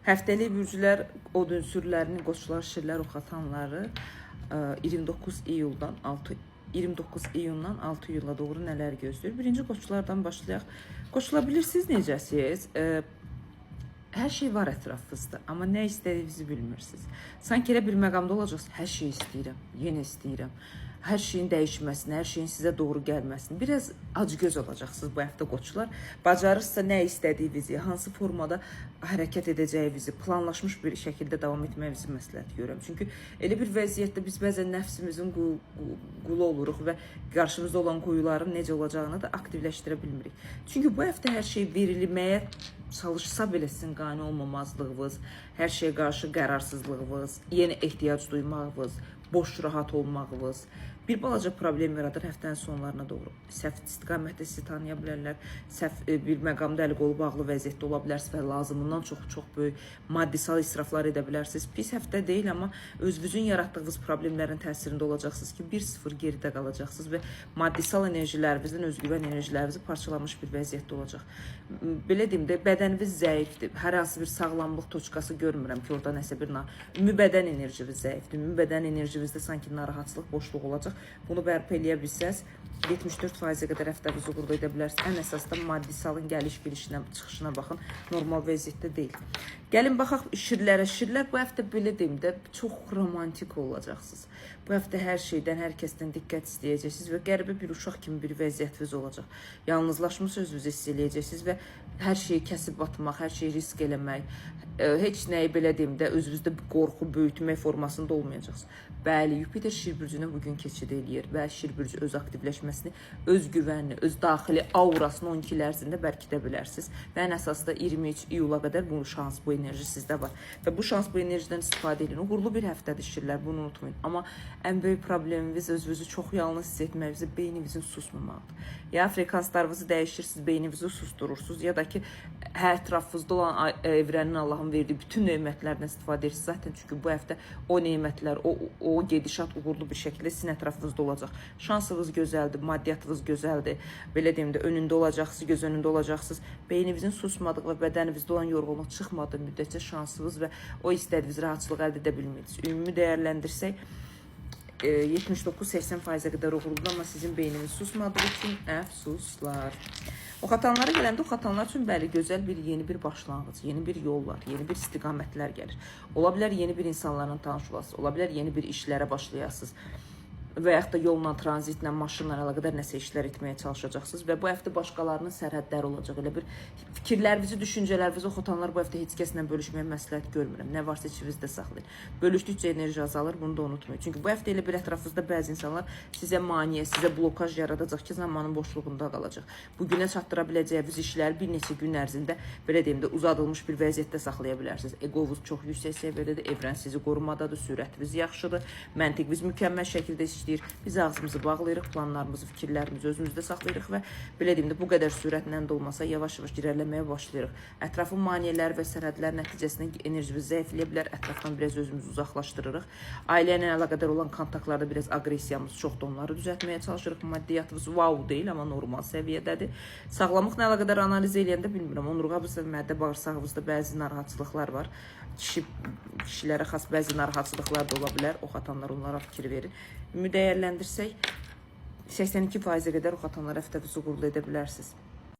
Həftəlik bürclər, od ünsürlərini, qoçlar, şirlər, oxatanları 29 iyundan 6 iyula doğru nələr gözləyir? Birinci qoçlardan başlayaq. Qoçlar, bilirsiniz necəsiz? Hər şey var ətrafınızda, amma nə istədiyinizi bilmirsiniz. Sanki elə bir məqamda olacaqsınız, hər şey istəyirəm, yenə istəyirəm. Hər şeyin dəyişməsini, hər şeyin sizə doğru gəlməsini. Biraz acgöz olacaqsınız bu həftə qoçlar. Bacarırsa nə istədiyinizi, hansı formada hərəkət edəcəyinizi, planlaşmış bir şəkildə davam etməyinizi məsləhət görürəm. Çünki elə bir vəziyyətdə biz bəzən nəfsimizin qulu oluruq və qarşımızda olan quyuların necə olacağını da aktivləşdirə bilmirik. Çünki bu həftə hər şey verilməyə çalışsa belə sizin qane olmamazlığınız, hər şeyə qarşı qərarsızlığınız, yenə ehtiyac duymağınız, boş rahat olmağınız bir balaca problem yaradır həftənin sonlarına doğru. Səhv istiqamətdə sizi tanıya bilərlər, səhv bir məqamda əl qolu bağlı vəziyyətdə ola bilərsiniz və lazımından çox böyük maddisal israflar edə bilərsiniz. Pis həftə deyil, amma özünüzün yaratdığınız problemlərin təsirində olacaqsınız ki, 1-0 geridə qalacaqsınız və maddisal enerjilərinizin, özgüvən enerjilərinizi parçalanmış bir vəziyyətdə olacaq. Belə deyim də, bədəniniz zəifdir. Hər hansı bir sağlamlıq toçkası görmürəm ki, orada nəsə bir ümumi bədən enerjiniz zəifdir. Ümumi bədən enerjinizdə sanki narahatlıq, boşluq olacaq. Bunu bərpa eləyə bilsəz, 74%-ə qədər həftənizi uğurlu edə bilərsiniz. Ən əsasda maddisalın gəliş-girişinə, çıxışına baxın. Normal vəziyyətdə deyil. Gəlin baxaq şirlərə. Şirlər bu həftə belə deyim də çox romantik olacaqsınız. Bu həftə hər şeydən, hər kəsdən diqqət istəyəcəksiniz və qəribə bir uşaq kimi bir vəziyyətiniz olacaq. Yalnızlaşmış özünüzü hiss eləyəcəksiniz və hər şeyi kəsib batmaq, hər şeyi risk eləmək, heç nəyi belə deyim də özünüzdə bir qorxu, böyütmək formasında olmayacaqsınız. Bəli, Yupiter şir bürcünə bugün keçid eləyir və şir bürcü öz aktivləşməsini, öz güvənini, öz daxili aurasını 12 il ərzində bərkidə bilərsiniz. Və ən əsasda 23 iyula qədər bu şans, bu enerji sizdə var. Və bu şans, bu enerjidən istifadə edin. Uğurlu bir həftədir şirlər, bunu unutmayın. Amma ən böyük problemimiz özünüzü çox yalnız hiss etməyinizə, beyninizin susmamaqdır. Ya frekanslarınızı dəyişirsiniz, beyninizi susturursunuz, ya da ki, ətrafınızda olan evrənin, Allahın verdiyi bütün nemətlərdən istifadə edirsiniz. Zaten çünki bu həftə o nemətlər, o gedişat uğurlu bir şəkildə sizin ətrafınızda olacaq. Şansınız gözəldir, maddiyyatınız gözəldir. Belə deyim də, önündə olacaqsınız, göz önündə olacaqsınız. Beyninizin susmadığı və bədəninizdə olan yorğunluq çıxmadığı müddətcə şansınız və o istədiyiniz rahatçılıq əldə edə bilməyirsiniz. Ümumi dəyərləndirsək, 79-80%-ə qədər uğurludur, amma sizin beyniniz susmadığı üçün əfsuslar. Oxatanlara gələndə oxatanlar üçün bəli, gözəl bir yeni bir başlanğıc, yeni bir yollar, yeni bir istiqamətlər gəlir. Ola bilər yeni bir insanlarla tanış olasınız, ola bilər yeni bir işlərə başlayasınız və yaxud da yolla, tranzitlə, maşınla əlaqədar nəsə işlər etməyə çalışacaqsınız və bu həftə başqalarının sərhədləri olacaq. Elə bir fikirlərinizi, düşüncələrinizi oxatanlar bu həftə heç kəslə bölüşməyə məsləhət görmürəm. Nə varsa içinizdə saxlayın. Bölüşdükcə enerji azalır, bunu da unutmayın. Çünki bu həftə elə bir ətrafınızda bəzi insanlar sizə maneə, sizə blokaj yaradacaq ki, zamanın boşluğunda qalacaq. Bugünə çatdıra biləcəyiniz işləri bir neçə gün ərzində, belə deyim də, uzadılmış bir vəziyyətdə saxlaya bilərsiniz. Eqovuz çox yüksək səviyyədədir, evrən sizi qorumadadır, sürətiniz yaxşıdır, məntiqiniz mükəmməl şəkildə işləyir. Biz ağzımızı bağlayırıq, planlarımızı, fikirlərimizi özümüzdə saxlayırıq və belə deyim də, bu qədər sürətlə də olmasa yavaş-yavaş irəliləməyə başlayırıq. Ətrafın maneələri və sərhədlər nəticəsində enerjimiz zəifləyə bilər, ətrafdan biraz özümüzü uzaqlaşdırırıq. Ailə ilə əlaqədar olan kontaktlarda biraz aqressiyamız çoxdur, onları düzəltməyə çalışırıq. Maddiyyatımız wow deyil, amma normal səviyyədədir. Sağlamlıqla əlaqədar analiz eləyəndə bilmirəm, onurğabızda, mədə bağırsağımızda bəzi narahatçılıqlar var. Kişilərə xas bəzi narahatçılıqlar da ola bilər. Oxatanlar onlara fikir verin. Ümumi dəyərləndirsək, 82%-ə qədər oxatanlar həftənizi uğurlu edə bilərsiniz.